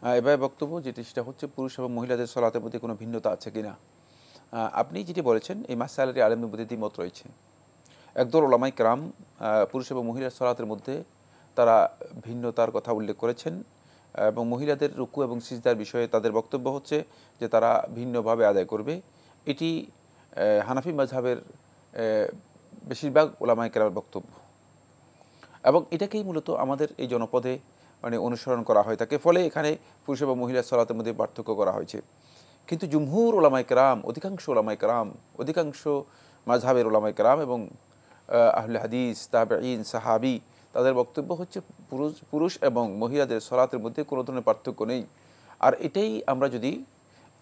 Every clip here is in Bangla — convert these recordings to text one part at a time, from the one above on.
এভাবে বক্তব্য যেটি সেটা হচ্ছে পুরুষ এবং মহিলাদের সলাতের মধ্যে কোনো ভিন্নতা আছে কিনা। আপনি যেটি বলেছেন এই মাসআলাটি আলেমদের মধ্যে দ্বিমত রয়েছে। একদল ওলামায়ে কেরাম পুরুষ এবং মহিলার সলাতের মধ্যে তারা ভিন্নতার কথা উল্লেখ করেছেন এবং মহিলাদের রুকু এবং সিজদার বিষয়ে তাদের বক্তব্য হচ্ছে যে তারা ভিন্নভাবে আদায় করবে। এটি হানাফি মাযহাবের বেশিরভাগ ওলামায়ে কেরামের বক্তব্য এবং এটাকেই মূলত আমাদের এই জনপদে অনুসরণ করা হয় থাকে। ফলে এখানে পুরুষ এবং মহিলার সলাতের মধ্যে পার্থক্য করা হয়েছে। কিন্তু জুমহুর ওলামায়ে কেরাম, অধিকাংশ ওলামায়ে কেরাম, অধিকাংশ মাযহাবের ওলামায়ে কেরাম এবং আহলে হাদিস, তাবেঈন, সাহাবী তাদের বক্তব্য হচ্ছে পুরুষ এবং মহিলাদের সলাতের মধ্যে কোনো ধরনের পার্থক্য নেই। আর এটাই আমরা যদি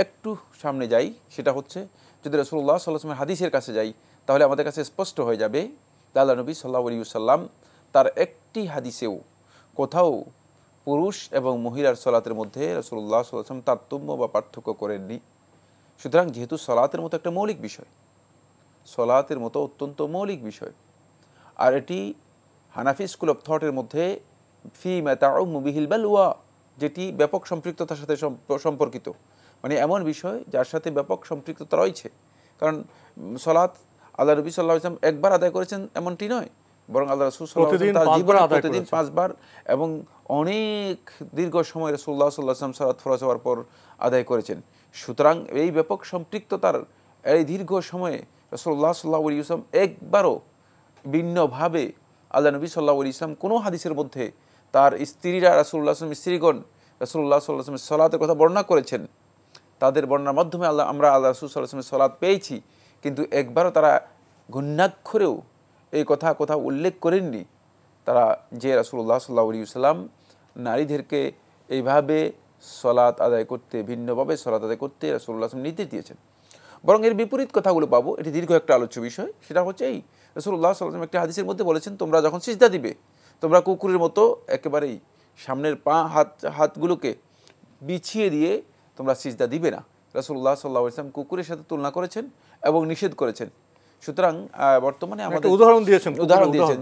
একটু সামনে যাই, সেটা হচ্ছে যদি রাসূলুল্লাহ সাল্লাল্লাহু আলাইহি ওয়াসাল্লাম হাদিসের কাছে যাই, তাহলে আমাদের কাছে স্পষ্ট হয়ে যাবে আল্লাহ নবী সাল্লাল্লাহু আলাইহি ওয়াসাল্লাম তার একটি হাদিসেও কোথাও পুরুষ এবং মহিলার সলাতের মধ্যে রাসূলুল্লাহ সাল্লাল্লাহু আলাইহি ওয়াসাল্লাম তারতম্য বা পার্থক্য করেননি। সুতরাং যেহেতু সলাতের মতো একটা মৌলিক বিষয়, সলাতের মতো অত্যন্ত মৌলিক বিষয়, আর এটি হানাফি স্কুল অফ থটের মধ্যে ফি মা তাউম্মু বিহিল বালওয়া, যেটি ব্যাপক সম্পৃক্ততার সাথে সম্পর্কিত, এমন বিষয় যার সাথে ব্যাপক সম্পৃক্ততা রয়েছে। কারণ সলাত আল্লাহ নবী সাল্লাল্লাহু আলাইহি ওয়াসাল্লাম একবার আদায় করেছেন এমনটি নয়, বরং আল্লাহ রাসূল সাল্লাল্লাহু আলাইহি ওয়াসাল্লাম তার জীবনে প্রতিদিন 5 বার এবং অনেক দীর্ঘ সময় রাসূলুল্লাহ সাল্লাল্লাহু আলাইহি ওয়াসাল্লাম সালাত ফরজ হওয়ার পর আদায় করেছেন। সুতরাং এই ব্যাপক সম্পৃক্ততার এই দীর্ঘ সময়ে রাসূলুল্লাহ সাল্লাল্লাহু আলাইহি ওয়াসাল্লাম একবারও ভিন্নভাবে আল্লাহ নবী সাল্লাল্লাহু আলাইহি ওয়াসাল্লাম কোনো হাদিসের মধ্যে তার স্ত্রীরা রাসূলুল্লাহ সাল্লাল্লাহু আলাইহি ওয়াসাল্লাম স্ত্রীগণ রাসূলুল্লাহ সাল্লাল্লাহু আলাইহি ওয়াসাল্লামের সালাতের কথা বর্ণনা করেছেন, তাদের বর্ণনার মাধ্যমে আমরা আল্লাহ রাসূল সাল্লাল্লাহু আলাইহি ওয়াসাল্লামের সালাত পেয়েছি, কিন্তু একবারও তারা ঘুণাক্ষরেও এই কথা কোথাও উল্লেখ করেননি তারা যে রাসূলুল্লাহ সাল্লাল্লাহু আলাইহি ওয়াসাল্লাম নারীদেরকে এইভাবে সালাত আদায় করতে, ভিন্নভাবে সালাত আদায় করতে রাসূলুল্লাহ সাল্লাল্লাহু আলাইহি ওয়াসাল্লাম নির্দেশ দিয়েছেন। বরং এর বিপরীত কথাগুলো পাবো, এটি দীর্ঘ একটা আলোচ্য বিষয়। সেটা হচ্ছে এই রাসূলুল্লাহ সাল্লাল্লাহু আলাইহি ওয়াসাল্লাম একটি হাদিসের মধ্যে বলেছেন, তোমরা যখন সিজদা দিবে তোমরা কুকুরের মতো একেবারেই সামনের হাতগুলোকে বিছিয়ে দিয়ে তোমরা সিজদা দিবে না। রাসূলুল্লাহ সাল্লাল্লাহু আলাইহি ওয়াসাল্লাম কুকুরের সাথে তুলনা করেছেন এবং নিষেধ করেছেন। সুতরাং বর্তমানে আমাদের উদাহরণ দিয়েছেন,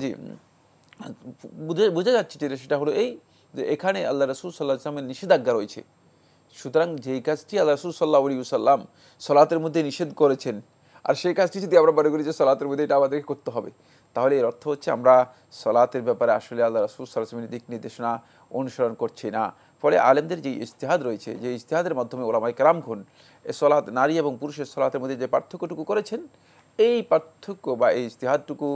জি, বোঝা যাচ্ছে যে সেটা হলো এই যে এখানে আল্লাহ রাসূল সাল্লাল্লাহু আলাইহি ওয়াসাল্লামের নিষেধাজ্ঞা রয়েছে। সুতরাং যেই কাজটি আল্লাহ রাসূল সাল্লাল্লাহু আলাইহি ওয়াসাল্লাম সালাতের মধ্যে নিষেধ করেছেন, আর সেই কাজটি যদি আমরা মনে করি যে সালাতের মধ্যে এটা আমাদেরকে করতে হবে, তাহলে এর অর্থ হচ্ছে আমরা সালাতের ব্যাপারে আসলে আল্লাহ রাসূল সাল্লাল্লাহু আলাইহি ওয়াসাল্লামের দিক নির্দেশনা অনুসরণ করছি না। ফলে আলেমদের যে ইজতিহাদ রয়েছে, যে ইজতিহাদের মাধ্যমে ওলামায়ে কেরামগণ সালাত নারী এবং পুরুষের সালাতের মধ্যে যে পার্থক্যটুকু করেছেন, এই পার্থক্য বা এই ইজতিহাদটুকু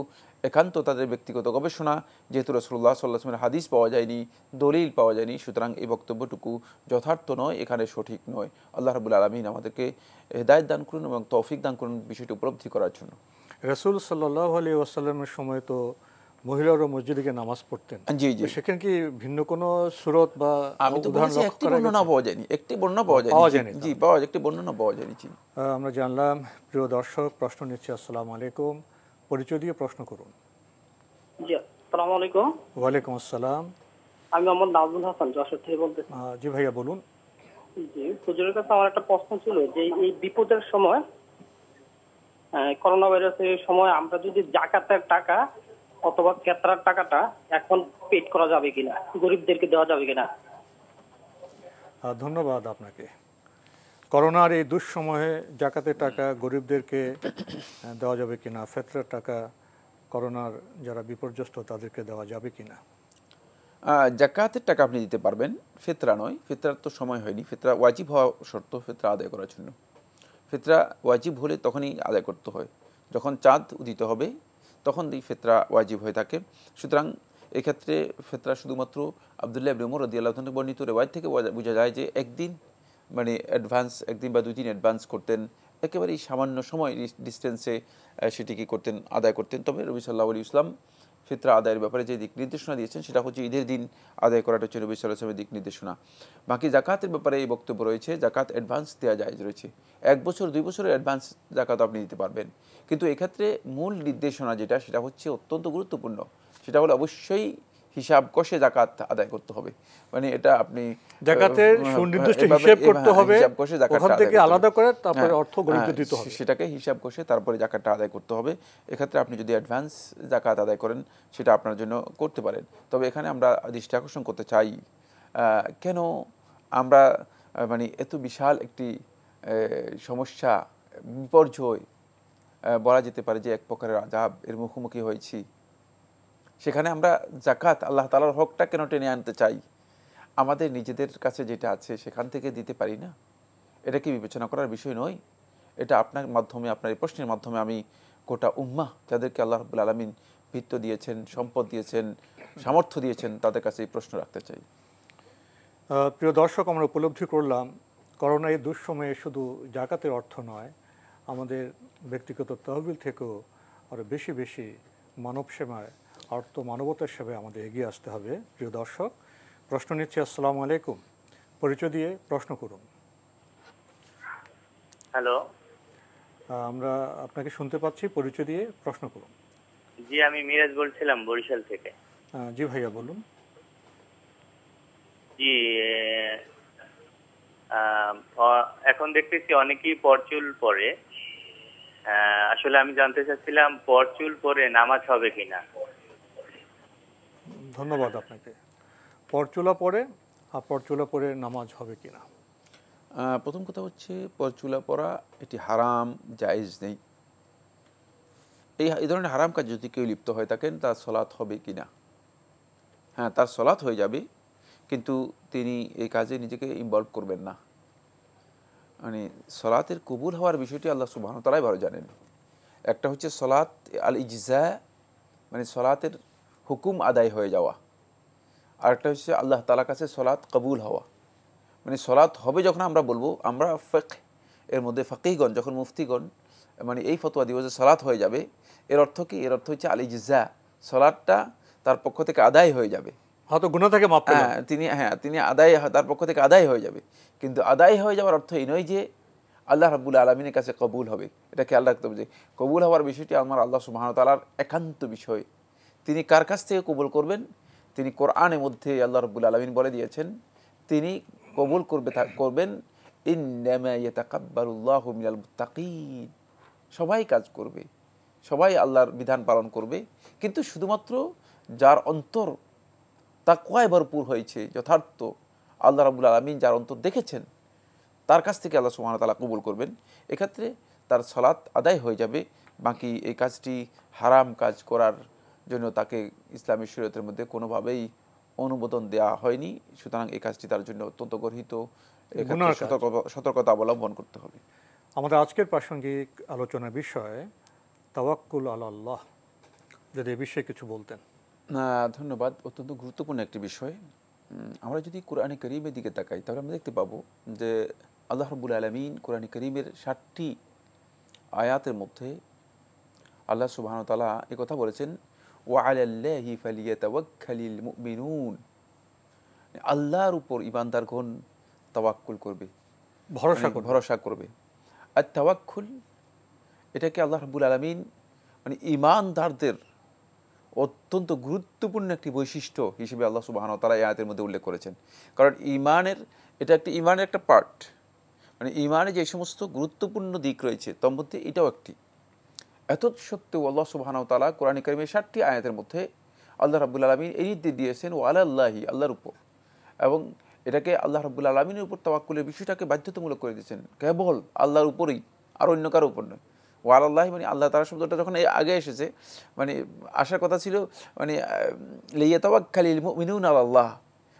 একান্ত তাদের ব্যক্তিগত গবেষণা। যেহেতু রাসূলুল্লাহ সাল্লাল্লাহু আলাইহি ওয়াসাল্লামের হাদিস পাওয়া যায়নি, দলিল পাওয়া যায়নি, সুতরাং এই বক্তব্যটুকু যথার্থ নয়, এখানে সঠিক নয়। আল্লাহ রাব্বুল আলামিন আমাদেরকে হেদায়েত দান করুন এবং তৌফিক দান করুন বিষয়টি উপলব্ধি করার জন্য। রাসূল সাল্লাল্লাহু আলাইহি ওয়াসাল্লামের সময় তো মহিলারা মসজিদে গিয়ে নামাজ পড়তেন। জি জি, সেখানে কি ভিন্ন কোনো সূরত বা উদাহরণ একটি বর্ণনা পাওয়া যায়নি, একটি বর্ণনা পাওয়া যায়নি। জি, একটি বর্ণনা পাওয়া যায়নি। জি, আমরা জানলাম। প্রিয় দর্শক, প্রশ্ন নিচ্ছি। আসসালামু আলাইকুম, পরিচয় দিয়ে প্রশ্ন করুন। জি, আসসালামু আলাইকুম। ওয়ালাইকুম আসসালাম। আমি মোহাম্মদ নাজমুল হাসান, যশোর থেকে বলতেছি। জি ভাইয়া বলুন। জি, হুজুরের কাছে আমার একটা প্রশ্ন ছিল যে এই বিপদের সময়, করোনা ভাইরাসের সময় আমরা যদি যাকাতের টাকা অথবা কেতরার টাকাটা এখন পেড করা যাবে কিনা, গরিবদেরকে দেওয়া যাবে কিনা? ধন্যবাদ আপনাকে। করোনার এই দুঃসময়ে যাকাতের টাকা গরিবদেরকে দেওয়া যাবে কিনা, ফিতরার টাকা করোনার যারা বিপর্যস্ত তাদেরকে দেওয়া যাবে কিনা? যাকাতের টাকা আপনি দিতে পারবেন, ফিতরা নয়। ফিতরার তো সময় হয়নি, ফিতরা ওয়াজিব হওয়া শর্ত ফিতরা আদায় করার জন্য। ফিতরা ওয়াজিব হলে তখনই আদায় করতে হয়, যখন চাঁদ উদিত হবে তখন এই ফিতরা ওয়াজিব হয়ে থাকে। সুতরাং এক্ষেত্রে ফিতরা শুধুমাত্র আব্দুল্লাহ ইবনে উমর রাদিয়াল্লাহু আনহু বর্ণিত রিওয়ায়াত থেকে বোঝা যায় যে একদিন অ্যাডভান্স, একদিন বা 2 দিন অ্যাডভান্স করতেন, একেবারেই সামান্য সময় ডিস্টেন্সে সেটি কি করতেন, আদায় করতেন। তবে নবী সাল্লাল্লাহু আলাইহি ওয়াসাল্লাম ফিতরা আদায়ের ব্যাপারে যে দিক নির্দেশনা দিয়েছেন সেটা হচ্ছে ঈদের দিন আদায় করাটা হচ্ছে নবী সাল্লাল্লাহু আলাইহি ওয়াসাল্লামের দিক নির্দেশনা। বাকি যাকাতের ব্যাপারে এই বক্তব্য রয়েছে, যাকাত অ্যাডভান্স দেওয়া জায়েজ রয়েছে। 1 বছর 2 বছরের অ্যাডভান্স যাকাত আপনি দিতে পারবেন, কিন্তু এক্ষেত্রে মূল নির্দেশনা যেটা সেটা হচ্ছে অত্যন্ত গুরুত্বপূর্ণ, সেটা হলো অবশ্যই হিসাব কষে যাকাত আদায় করতে হবে। এটা আপনি যাকাতের সুনির্দিষ্ট হিসাব করতে হবে, ওখান থেকে আলাদা করে তারপরে অর্থ গরিবদের দিতে হবে, সেটাকে হিসাব কষে তারপরে যাকাতটা আদায় করতে হবে। এক্ষেত্রে আপনি যদি অ্যাডভান্স যাকাত আদায় করেন সেটা আপনার জন্য করতে পারেন। তবে এখানে আমরা দৃষ্টি আকর্ষণ করতে চাই, কেন আমরা মানে এত বিশাল একটি সমস্যা, বিপর্যয় বলা যেতে পারে যে এক প্রকারের আযাব এর মুখোমুখি হয়েছি, সেখানে আমরা যাকাত আল্লাহ তাআলার হকটা কেন টেনে আনতে চাই? আমাদের নিজেদের কাছে যেটা আছে সেখান থেকে দিতে পারি না? এটা কি বিবেচনা করার বিষয় নয়? এটা আপনার মাধ্যমে, আপনার এই প্রশ্নের মাধ্যমে আমি গোটা উম্মাহ যাদেরকে আল্লাহ রাব্বুল আলামিন বৃত্ত দিয়েছেন, সম্পদ দিয়েছেন, সামর্থ্য দিয়েছেন, তাদের কাছে এই প্রশ্ন রাখতে চাই। প্রিয় দর্শক, আমরা উপলব্ধি করলাম করোনা এই দুঃসময়ে শুধু জাকাতের অর্থ নয়, আমাদের ব্যক্তিগত তহবিল থেকেও আরও বেশি বেশি মানব সেবায়, অর্থ মানবতার সেবায় আমাদের এগিয়ে আসতে হবে। প্রিয় দর্শক, প্রশ্ন নিচ্ছি। আসসালামু আলাইকুম, পরিচয় দিয়ে প্রশ্ন করুন। হ্যালো, আমরা আপনাকে শুনতে পাচ্ছি, পরিচয় দিয়ে প্রশ্ন করুন। জি আমি মিরাজ বলছিলাম বরিশাল থেকে। জি ভাইয়া বলুন। জি এখন দেখতেছি অনেকেই পরচুল পরে, আসলে আমি জানতে চাচ্ছিলাম পরচুল পরে নামাজ হবে কিনা। ধন্যবাদ আপনাকে। পরচুলা পরে আর পরচুলা পরে নামাজ হবে কিনা? প্রথম কথা হচ্ছে, পরচুলা পরা এটি হারাম, জায়েজ নেই। এই ধরনের হারাম কাজ যদি কেউ লিপ্ত হয়ে থাকেন, তার সলাৎ হবে কিনা? হ্যাঁ, তার সলাৎ হয়ে যাবে, কিন্তু তিনি এই কাজে নিজেকে ইনভলভ করবেন না। মানে সলাতের কবুল হওয়ার বিষয়টি আল্লাহ সুবহানাহু ওয়া তাআলাই ভালো জানেন। একটা হচ্ছে সলাত আল ইজজা, মানে সলাতের হুকুম আদায় হয়ে যাওয়া, আর একটা হচ্ছে আল্লাহ তাআলার কাছে সলাত কবুল হওয়া। মানে সলাত হবে যখন আমরা বলবো, আমরা ফিকহ এর মধ্যে ফাকিহগণ যখন মুফতিগণ মানে এই ফতোয়া দিব যে সলাত হয়ে যাবে, এর অর্থ কি? এর অর্থ হচ্ছে আল ইজজা, সলাতটা তার পক্ষ থেকে আদায় হয়ে যাবে। হয়তো গুনাহ থেকে মাফ পেলেন। তিনি আদায়, তার পক্ষ থেকে আদায় হয়ে যাবে। কিন্তু আদায় হয়ে যাওয়ার অর্থ এই নয় যে আল্লাহ রাব্বুল আলামিনের কাছে কবুল হবে। এটা খেয়াল রাখতে হবে যে কবুল হওয়ার বিষয়টি আমার আল্লাহ সুবহানাহু ওয়া তাআলার একান্ত বিষয়। তিনি কার কাছ থেকে কবুল করবেন? তিনি কোরআনের মধ্যে আল্লাহ রাব্বুল আলামিন বলে দিয়েছেন, তিনি কবুল করবেন ইন্নামা ইয়াতাকাব্বালুল্লাহু মিনাল মুত্তাকিন। সবাই কাজ করবে, সবাই আল্লাহর বিধান পালন করবে, কিন্তু শুধুমাত্র যার অন্তর তাকওয়ায় ভরপুর হয়েছে, যথার্থ আল্লাহ রাব্বুল আলামিন যার অন্তর দেখেছেন, তার কাছ থেকে আল্লাহ সুবহানাহু ওয়া তাআলা কবুল করবেন। এক্ষেত্রে তার সালাত আদায় হয়ে যাবে। বাকি এই কাজটি হারাম কাজ করার জন্য তাকে ইসলামী শরীয়তের মধ্যে কোনোভাবেই অনুমোদন দেওয়া হয়নি। সুতরাং এই কাজটি তার জন্য অত্যন্ত গর্হিত, এক্ষেত্রে সতর্কতা অবলম্বন করতে হবে। আমাদের আজকের প্রাসঙ্গিক আলোচনার বিষয় তাওয়াক্কুল আলা আল্লাহ, যদি এই বিষয়ে কিছু বলতেন। ধন্যবাদ। অত্যন্ত গুরুত্বপূর্ণ একটি বিষয়। আমরা যদি কোরআনে কারীমের দিকে তাকাই, তাহলে আমরা দেখতে পাবো যে আল্লাহ রাব্বুল আলামিন কোরআনে কারীমের 60টি আয়াতের মধ্যে আল্লাহ সুবহানাহু ওয়া তাআলা এই কথা বলেছেন, ওয়া আলাল্লাহি ফালিয়াতাওয়াক্কালিল মুমিনুন। আল্লাহর উপর ঈমানদারগণ তাওয়াক্কুল করবে, ভরসা করবে। আর তাওয়াক্কুল, এটাকে আল্লাহ রাব্বুল আলামিন মানে ঈমানদারদের অত্যন্ত গুরুত্বপূর্ণ একটি বৈশিষ্ট্য হিসেবে আল্লাহ সুবহানাহু ওয়া তাআলা এই আয়াতের মধ্যে উল্লেখ করেছেন। কারণ এটা ঈমানের একটা পার্ট। মানে ঈমানে যে সমস্ত গুরুত্বপূর্ণ দিক রয়েছে তার মধ্যে এটাও একটি। এত সত্ত্বেও আল্লাহ সুবহানাহু ওয়া তাআলা কোরআন কারীমের 60টি আয়াতের মধ্যে আল্লাহ রাব্বুল আলামিন এই নির্দেশ দিয়েছেন ওয়া আলাল্লাহি, আল্লাহর উপর, এবং এটাকে আল্লাহ রাব্বুল আলামিনের উপর তাওয়াক্কুলের বিষয়টাকে বাধ্যতামূলক করে দিয়েছেন, কেবল আল্লাহর উপরেই, আর অন্য কারো উপর নয়। ওয়া আলাল্লাহি মানে আল্লাহ তাআলা শব্দটা যখন আগে এসেছে, মানে আসার কথা ছিল মানে লিয়াতাওয়াক্কালিল মুমিনুনা আলাল্লাহ,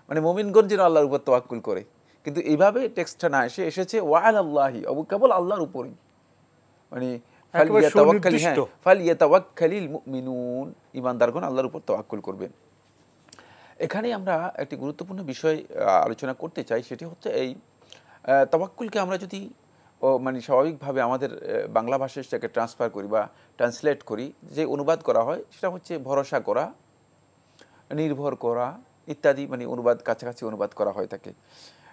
মানে মুমিনগণ যেন আল্লাহর উপর তাওয়াক্কুল করে। কিন্তু এইভাবে টেক্সটটা না এসেছে ওয়া আলাল্লাহি, কেবল আল্লাহর উপরেই, মানে ফালিয়াতাওয়াক্কালিল মুমিনুন, ঈমানদারগণ আল্লাহর উপর তাওয়াক্কুল করবে। এখানে আমরা একটি গুরুত্বপূর্ণ বিষয় আলোচনা করতে চাই, সেটি হচ্ছে এই তাওয়াক্কুলকে আমরা যদি মানে স্বাভাবিকভাবে আমাদের বাংলা ভাষায় সেটাকে ট্রান্সফার করি বা ট্রান্সলেট করি, যে অনুবাদ করা হয় সেটা হচ্ছে ভরসা করা, নির্ভর করা ইত্যাদি, মানে অনুবাদ কাছাকাছি অনুবাদ করা হয়ে থাকে।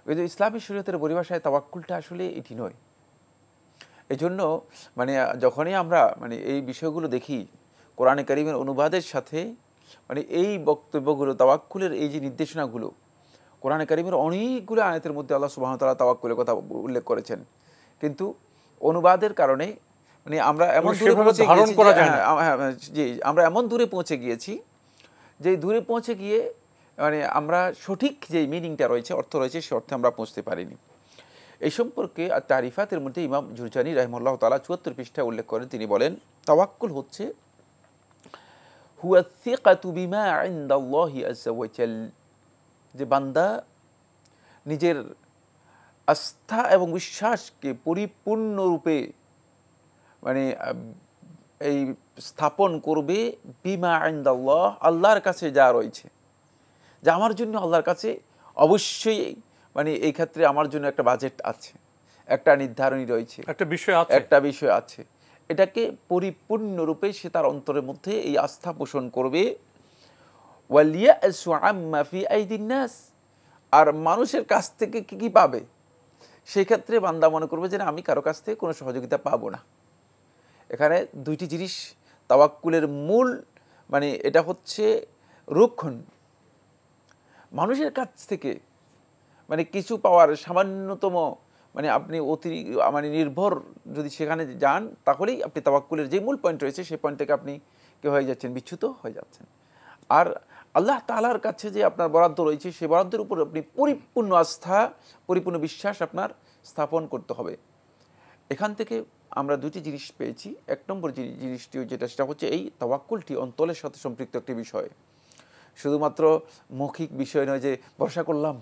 কিন্তু ইসলামী শরীয়তের পরিভাষায় তাওয়াক্কুলটা আসলে এটি নয়। এজন্য মানে যখনই আমরা মানে এই বিষয়গুলো দেখি কোরআনে কারীমের অনুবাদের সাথে, মানে এই বক্তব্যগুলো, তাওয়াক্কুলের এই যে নির্দেশনাগুলো, কোরআনে কারীমের অনেকগুলো আয়াতের মধ্যে আল্লাহ সুবহানাহু ওয়া তাআলা তাওয়াক্কুলের কথা উল্লেখ করেছেন, কিন্তু অনুবাদের কারণে মানে আমরা এমন দূরে পৌঁছে গিয়েছি, আমরা এমন দূরে পৌঁছে গিয়েছি যে দূরে পৌঁছে গিয়ে মানে আমরা সঠিক যে মিনিংটা রয়েছে, অর্থ রয়েছে, সে অর্থে আমরা পৌঁছতে পারিনি। এই সম্পর্কে তারিফাতের মধ্যে ইমাম জুরজানি রাহিমাহুল্লাহ তাআলা ৭৪ পৃষ্ঠায় উল্লেখ করেন। তিনি বলেন, তাওয়াক্কুল হচ্ছে হুয়া সিকাতু বিমা ইনদাল্লাহি আযজা ওয়া জাল, যে বান্দা নিজের আস্থা এবং বিশ্বাসকে পরিপূর্ণরূপে মানে এই স্থাপন করবে বিমা ইনদাল্লাহ, আল্লাহর কাছে যা রয়েছে, যা আমার জন্য আল্লাহর কাছে অবশ্যই, মানে এই ক্ষেত্রে আমার জন্য একটা বাজেট আছে, একটা নির্ধারণী রয়েছে, একটা বিষয় আছে, এটাকে পরিপূর্ণরূপে সে তার অন্তরের মধ্যে এই আস্থা পোষণ করবে। ওয়ালিয়াসু আম্মা ফি আইদিন নাস, আর মানুষের কাছ থেকে কি কি পাবে, সেই ক্ষেত্রে বান্দা মনে করবে যে না, আমি কারো কাছ থেকে কোনো সহযোগিতা পাবো না। এখানে দুইটি জিনিস তাওয়াক্কুলের মূল, মানে এটা হচ্ছে রক্ষণ। মানুষের কাছ থেকে মানে কিছু পাওয়ার সামান্যতম, মানে আপনি মানে নির্ভর যদি সেখানে যান, তাহলেই আপনি তাওয়াক্কুলের যে মূল পয়েন্ট রয়েছে সেই পয়েন্ট থেকে আপনি কি হয়ে যাচ্ছেন, বিচ্যুত হয়ে যাচ্ছেন। আর আল্লাহ তাআলার কাছে যে আপনার বরাদ্দ রয়েছে, সেই বরাদ্দের উপর আপনি পরিপূর্ণ আস্থা, পরিপূর্ণ বিশ্বাস আপনার স্থাপন করতে হবে। এখান থেকে আমরা দুটি জিনিস পেয়েছি। এক নম্বর জিনিসটি যেটা, সেটা হচ্ছে এই তাওয়াক্কুলটি অন্তরের সাথে সম্পৃক্ত একটি বিষয়, শুধুমাত্র মৌখিক বিষয় নয় যে ভরসা করলাম,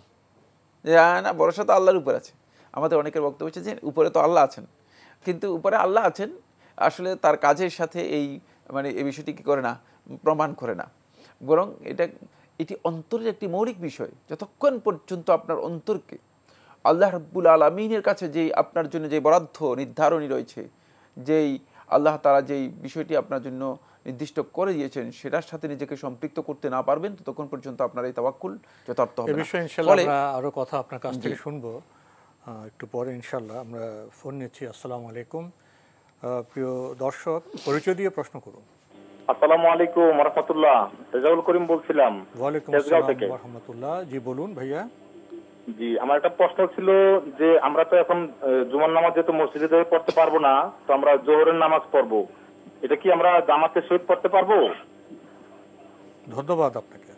যে না ভরসা তো আল্লাহর উপর আছে। আমাদের অনেকের বক্তব্য হচ্ছে যে উপরে তো আল্লাহ আছেন, কিন্তু উপরে আল্লাহ আছেন আসলে তার কাজের সাথে এই মানে এই বিষয়টি কী করে না, প্রমাণ করে না, বরং এটি অন্তরের একটি মৌলিক বিষয়। যতক্ষণ পর্যন্ত আপনার অন্তরকে আল্লাহ রাব্বুল আলামিনের কাছে যেই আপনার জন্য যে বরাদ্দ নির্ধারণী রয়েছে, যেই আল্লাহ তাআলা যেই বিষয়টি আপনার জন্য নির্দিষ্ট করে দিয়েছেন, সেটার সাথে নিজেকে সম্পৃক্ত করতে না পারবেন, ততক্ষণ পর্যন্ত আপনার এই তাওয়াক্কুল যথার্থ হবে না। এই বিষয়ে ইনশাআল্লাহ আমরা আরো কথা আপনার কাছ থেকে শুনবো একটু পরে ইনশাআল্লাহ। আমরা ফোন নিচ্ছি। আসসালামু আলাইকুম, প্রিয় দর্শক, পরিচয় দিয়ে প্রশ্ন করুন। আসসালামু আলাইকুম ওয়া রাহমাতুল্লাহ, রেজাউল করিম বলছিলাম। ওয়ালাইকুম আসসালাম ওয়া রাহমাতুল্লাহ। জি বলুন ভাইয়া। জি, আমার একটা প্রশ্ন ছিল যে আমরা তো এখন জুমার নামাজ যেহেতু মসজিদে যেয়ে পড়তে পারবো না, তো আমরা জোহরের নামাজ পড়বো, এটা কি আমরা জামাতের সহিত পড়তে পারবো? ধন্যবাদ আপনাকে।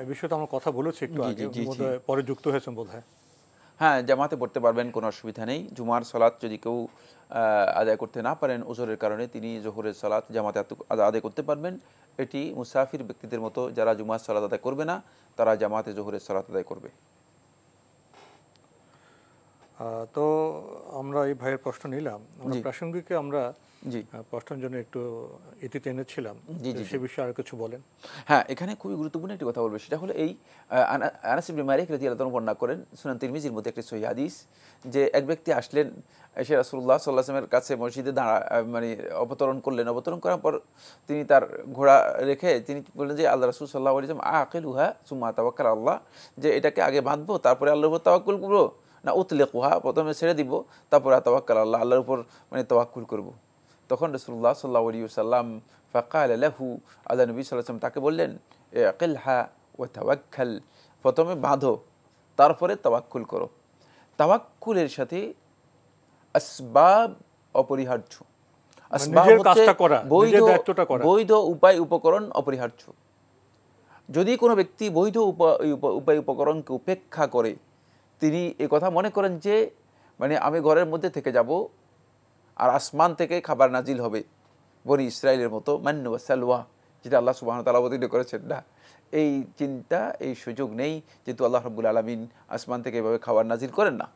এই বিষয়ে তো আমরা কথা বলেছি একটু আগে, পরে যুক্ত হয়েছেন বোধহয়। হ্যাঁ, জামাতে পড়তে পারবেন, কোনো অসুবিধা নেই। জুমার সালাত যদি কেউ আদায় করতে না পারেন ওজরের কারণে, তিনি জোহরের সালাত জামাতে আদায় করতে পারবেন। এটি মুসাফির ব্যক্তিদের মতো, যারা জুমার সালাত আদায় করবে না, তারা জামাতে জোহরের সালাত আদায় করবে। তো আমরা এই ভাইয়ের প্রশ্ন নিলাম, আমরা প্রাসঙ্গিক আমরা প্রশ্নের জন্য একটু ইতি টেনেছিলাম, সে বিষয়ে আর কিছু বলেন। হ্যাঁ, এখানে খুবই গুরুত্বপূর্ণ একটি কথা বলবো, সেটা হলো এই আনাস ইবনে মালিক রাদিয়াল্লাহু আনহু বর্ণনা করেন সুনান তিরমিজির মধ্যে একটি সহিহ হাদিস, যে এক ব্যক্তি আসলেন, এসে রাসূলুল্লাহ সাল্লাল্লাহু আলাইহি ওয়াসাল্লামের কাছে মসজিদে মানে অবতরণ করলেন। অবতরণ করার পর তিনি তার ঘোড়া রেখে তিনি বললেন যে আল্লাহ রাসূল সাল্লাল্লাহু আলাইহি ওয়াসাল্লাম আকিলুহা সুম্মা তাওয়াক্কাল আল্লাহ, যে এটাকে আগে বাঁধবো তারপরে আল্লাহর উপর তাওয়াক্কুল করবো, না উতলিকুহা প্রথমে ছেড়ে দিব তারপরে তাওয়াক্কাল আল্লাহ, আল্লাহর উপর মানে তাওয়াক্কুল করব। তখন রাসূলুল্লাহ সাল্লাল্লাহু আলাইহি ওয়াসাল্লাম ফাকাল লাহু, আল্লাহ নবী সাল্লাল্লাহু আলাইহি ওয়াসাল্লাম তাকে বললেন আকিলহা ওয়া তাওয়াক্কাল, প্রথমে বাঁধো তারপরে তাওয়াক্কুল করো। তাওয়াক্কুলের সাথে আসবাব অপরিহার্য, আসবাব হচ্ছে বৈধ উপায় উপকরণ অপরিহার্য। যদি কোনো ব্যক্তি বৈধ উপায় উপকরণকে উপেক্ষা করে, তিনি এই কথা মনে করেন যে মানে আমি ঘরের মধ্যে থেকে যাব আর আসমান থেকে খাবার নাজিল হবে বনি ইসরাইলের মতো, মান্নু ওয়া সালওয়া, যেটা আল্লাহ সুবহানাহু ওয়া তাআলা অবতীর্ণ করেছেন, না, এই চিন্তা, এই সুযোগ নেই, যেহেতু আল্লাহ রাব্বুল আলামিন আসমান থেকে এভাবে খাবার নাজিল করেন না।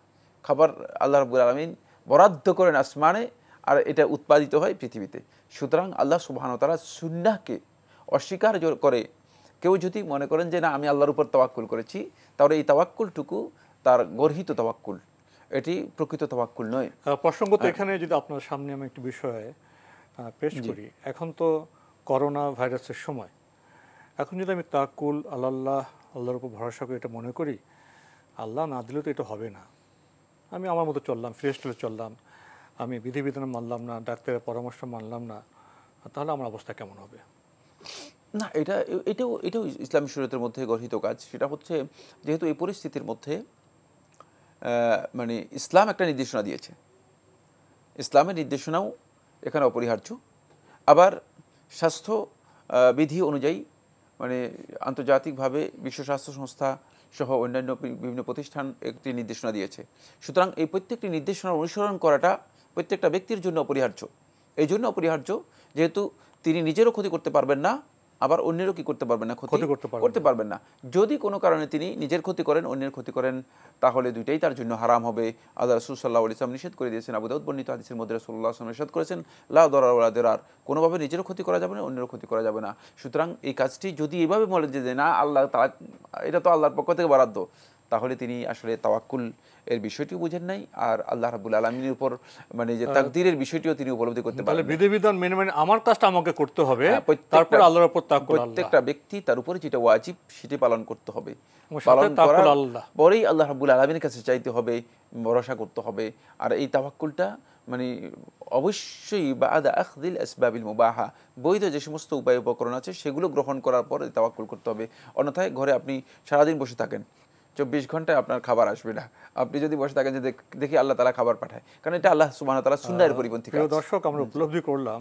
খাবার আল্লাহ রাব্বুল আলামিন বরাদ্দ করেন আসমানে, আর এটা উৎপাদিত হয় পৃথিবীতে। সুতরাং আল্লাহ সুবহানাহু ওয়া তাআলা সুন্নাহকে অস্বীকার করে কেউ যদি মনে করেন যে না আমি আল্লাহর উপর তাওয়াক্কুল করেছি, তাহলে এই তাওয়াক্কুলটুকু তার গর্হিত তাওয়াক্কুল, এটি প্রকৃত তাওয়াক্কুল নয়। প্রসঙ্গত এখানে যদি আপনার সামনে আমি একটি বিষয় পেশ করি, এখন তো করোনা ভাইরাসের সময়, এখন যদি আমি তাওয়াক্কুল আল্লাহর উপর ভরসা করে এটা মনে করি, আল্লাহ না দিলে তো এটা হবে না, আমি আমার মতো চললাম, ফ্রেশ চললাম, আমি বিধিবিধান মানলাম না, ডাক্তারের পরামর্শ মানলাম না, তাহলে আমার অবস্থা কেমন হবে? না, এটাও ইসলামী শরীয়তের মধ্যে গঠিত কাজ। সেটা হচ্ছে, যেহেতু এই পরিস্থিতির মধ্যে মানে ইসলাম একটা নির্দেশনা দিয়েছে, ইসলামের নির্দেশনাও এখানে অপরিহার্য। আবার স্বাস্থ্য বিধি অনুযায়ী মানে আন্তর্জাতিকভাবে বিশ্ব স্বাস্থ্য সংস্থা সহ অন্যান্য বিভিন্ন প্রতিষ্ঠান একটি নির্দেশনা দিয়েছে। সুতরাং এই প্রত্যেকটি নির্দেশনা অনুসরণ করাটা প্রত্যেকটা ব্যক্তির জন্য অপরিহার্য। এই জন্য অপরিহার্য যেহেতু তিনি নিজেরও ক্ষতি করতে পারবেন না, আবার অন্যেরও কি করতে পারবেন না, ক্ষতি করতে পারবেন না। যদি কোনো কারণে তিনি নিজের ক্ষতি করেন, অন্যের ক্ষতি করেন, তাহলে দুইটাই তার জন্য হারাম হবে। আল্লাহ রাসূল সাল্লাল্লাহু আলাইহি ওয়াসাল্লাম নিষেধ করে দিয়েছেন। আবু দাউদ বর্ণিত হাদিসের মধ্যে রাসূলুল্লাহ সাল্লাল্লাহু আলাইহি ওয়াসাল্লাম নিষেধ করেছেন, লা দারার ওয়ালা দিরার, কোনোভাবে নিজেরও ক্ষতি করা যাবে না, অন্যেরও ক্ষতি করা যাবে না। সুতরাং এই কাজটি যদি এভাবে বলেন যে না আল্লাহ এটা তো আল্লাহর পক্ষ থেকে বরাদ্দ, তাহলে তিনি আসলে তাওয়াক্কুল এর বিষয়টিও বুঝেন নাই, আর আল্লাহ রাব্বুল আলামিনের উপর মানে যে তাকদীরের বিষয়টিও তিনি উপলব্ধি করতে পারেন। তাহলে বিধিবিধান মেনে আমার কাজটা আমাকে করতে হবে, তারপর আল্লাহর উপর তাওয়াক্কুল। প্রত্যেকটা ব্যক্তি তার উপরে যেটা ওয়াজিব সেটি পালন করতে হবে, পালন করার পরেই আল্লাহ রাব্বুল আলামিনের কাছে চাইতে হবে, ভরসা করতে হবে। আর এই তাওয়াক্কুলটা মানে অবশ্যই বাদা আখযিল আসবাবিল মুবাহা, বৈধ যে সমস্ত উপায় উপকরণ আছে সেগুলো গ্রহণ করার পর তাওয়াক্কুল করতে হবে। অন্যথায় ঘরে আপনি সারাদিন বসে থাকেন, 24 ঘন্টায় আপনার খাবার আসবে না। আপনি যদি বসে থাকেন যে দেখি আল্লাহ তাআলা খাবার পাঠায়, কারণ এটা আল্লাহ সুবহানাহু ওয়া তাআলা সুন্নাহের পরিপন্থী কাজ। প্রিয় দর্শক, আমরা উপলব্ধি করলাম